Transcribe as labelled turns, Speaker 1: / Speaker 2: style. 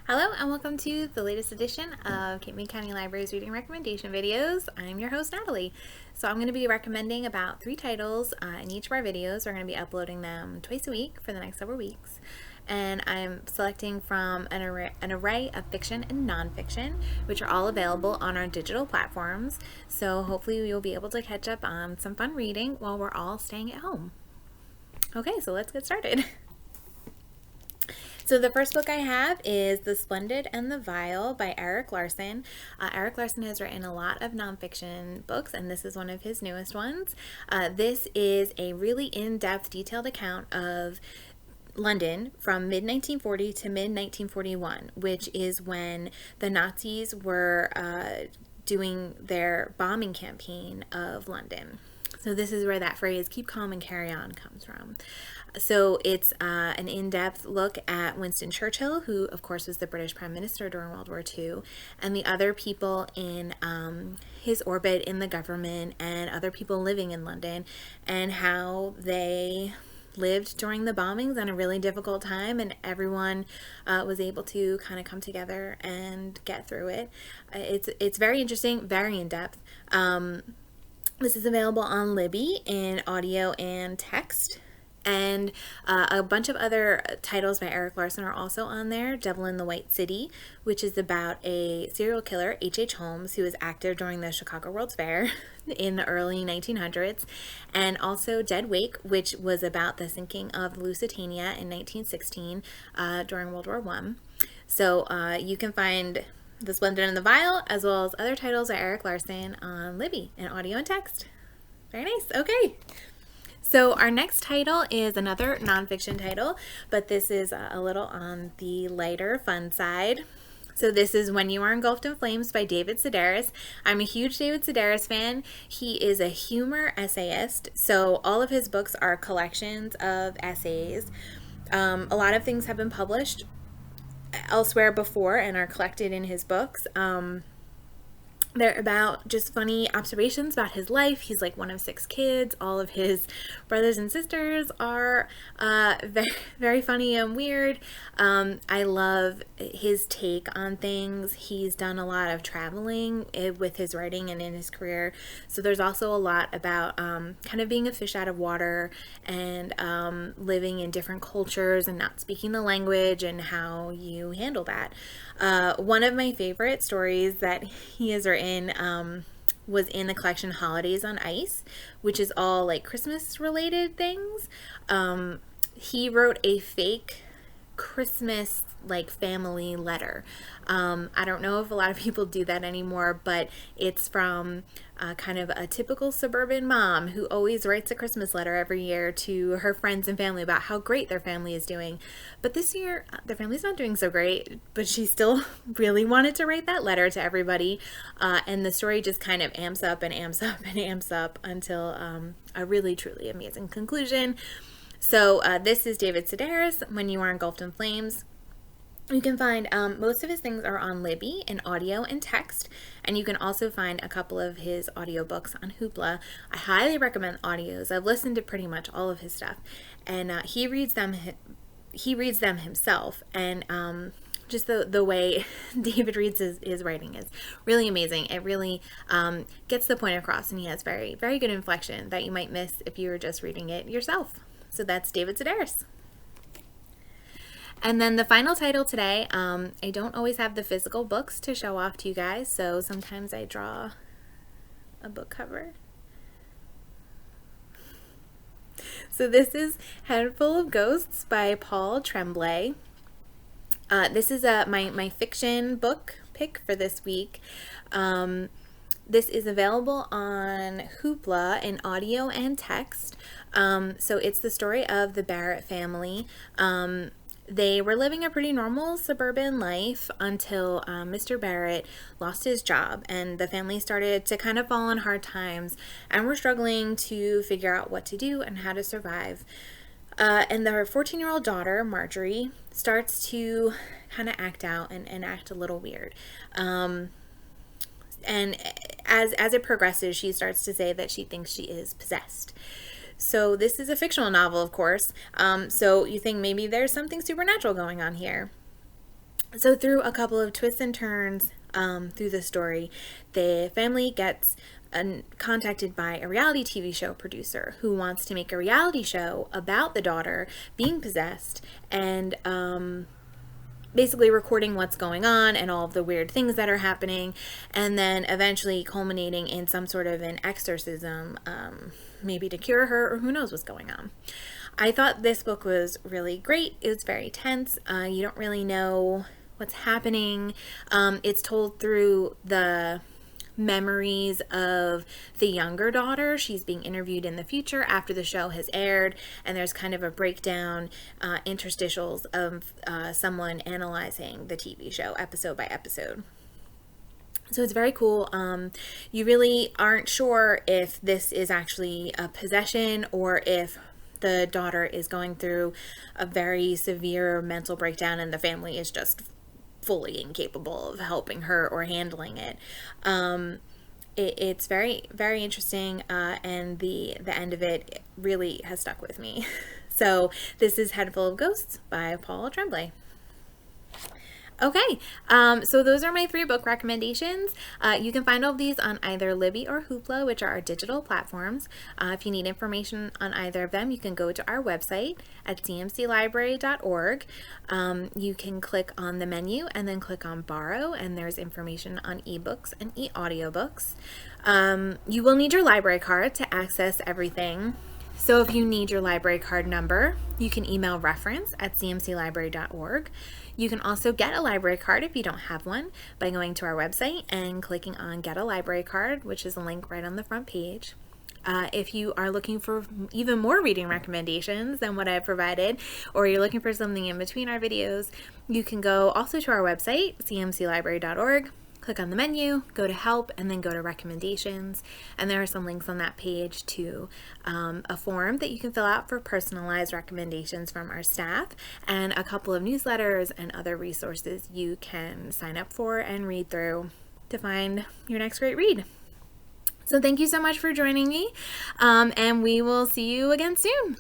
Speaker 1: Hello and welcome to the latest edition of Cape May County Library's Reading Recommendation Videos. I'm your host, Natalie. So I'm going to be recommending about 3 titles in each of our videos. We're going to be uploading them twice a week for the next several weeks. And I'm selecting from an array of fiction and nonfiction, which are all available on our digital platforms. So hopefully you'll be able to catch up on some fun reading while we're all staying at home. Okay, so let's get started. So the first book I have is The Splendid and the Vile by Erik Larson. Erik Larson has written a lot of nonfiction books, and this is one of his newest ones. This is a really in-depth, detailed account of London from mid-1940 to mid-1941, which is when the Nazis were doing their bombing campaign of London. So this is where that phrase, keep calm and carry on, comes from. So it's an in-depth look at Winston Churchill, who of course was the British Prime Minister during World War II, and the other people in his orbit in the government and other people living in London, and how they lived during the bombings on a really difficult time, and everyone was able to kind of come together and get through it. It's very interesting, very in-depth. This is available on Libby in audio and text. And a bunch of other titles by Erik Larson are also on there. Devil in the White City, which is about a serial killer, H.H. Holmes, who was active during the Chicago World's Fair in the early 1900s. And also Dead Wake, which was about the sinking of the Lusitania in 1916 during World War I. So you can find The Splendid and the Vile, as well as other titles by Erik Larson on Libby in audio and text. Very nice. Okay. So our next title is another nonfiction title, but this is a little on the lighter, fun side. So this is When You Are Engulfed in Flames by David Sedaris. I'm a huge David Sedaris fan. He is a humor essayist, so all of his books are collections of essays. A lot of things have been published elsewhere before and are collected in his books. They're about just funny observations about his life. He's like one of 6 kids. All of his brothers and sisters are very, very funny and weird. I love his take on things. He's done a lot of traveling with his writing and in his career. So there's also a lot about kind of being a fish out of water and living in different cultures and not speaking the language and how you handle that. One of my favorite stories that he has written was in the collection Holidays on Ice, which is all like Christmas related things. He wrote a fake Christmas like family letter. I don't know if a lot of people do that anymore, but it's from kind of a typical suburban mom who always writes a Christmas letter every year to her friends and family about how great their family is doing. But this year, their family's not doing so great, but she still really wanted to write that letter to everybody. And the story just kind of amps up and amps up and amps up until a really, truly amazing conclusion. So this is David Sedaris, When You Are Engulfed in Flames. You can find most of his things are on Libby in audio and text, and you can also find a couple of his audiobooks on Hoopla. I highly recommend audios. I've listened to pretty much all of his stuff, and he reads them himself, and just the way David reads his writing is really amazing. It really gets the point across, and he has very, very good inflection that you might miss if you were just reading it yourself. So that's David Sedaris. And then the final title today, I don't always have the physical books to show off to you guys, so sometimes I draw a book cover. So this is Head Full of Ghosts by Paul Tremblay. This is my fiction book pick for this week. This is available on Hoopla in audio and text. So it's the story of the Barrett family. They were living a pretty normal suburban life until Mr. Barrett lost his job, and the family started to kind of fall on hard times and were struggling to figure out what to do and how to survive. And their 14-year-old daughter, Marjorie, starts to kind of act out and act a little weird. And as it progresses, she starts to say that she thinks she is possessed. So this is a fictional novel, of course. So you think maybe there's something supernatural going on here. So through a couple of twists and turns through the story, the family gets contacted by a reality TV show producer who wants to make a reality show about the daughter being possessed and basically recording what's going on and all of the weird things that are happening, and then eventually culminating in some sort of an exorcism, maybe to cure her, or who knows what's going on. I thought this book was really great. It was very tense. You don't really know what's happening. It's told through the memories of the younger daughter. She's being interviewed in the future after the show has aired, and there's kind of a breakdown, interstitials of someone analyzing the TV show episode by episode. So it's very cool. You really aren't sure if this is actually a possession or if the daughter is going through a very severe mental breakdown and the family is just fully incapable of helping her or handling it. It's very, very interesting, and the end of it really has stuck with me. So this is Head Full of Ghosts by Paul Tremblay. Okay, so those are my 3 book recommendations. You can find all of these on either Libby or Hoopla, which are our digital platforms. If you need information on either of them, you can go to our website at cmclibrary.org. You can click on the menu and then click on Borrow, and there's information on ebooks and e-audiobooks. You will need your library card to access everything. So if you need your library card number, you can email reference@cmclibrary.org. You can also get a library card if you don't have one by going to our website and clicking on Get a Library Card, which is a link right on the front page. If you are looking for even more reading recommendations than what I've provided, or you're looking for something in between our videos, you can go also to our website, cmclibrary.org. Click on the menu, go to help, and then go to recommendations. And there are some links on that page to a form that you can fill out for personalized recommendations from our staff, and a couple of newsletters and other resources you can sign up for and read through to find your next great read. So thank you so much for joining me, and we will see you again soon.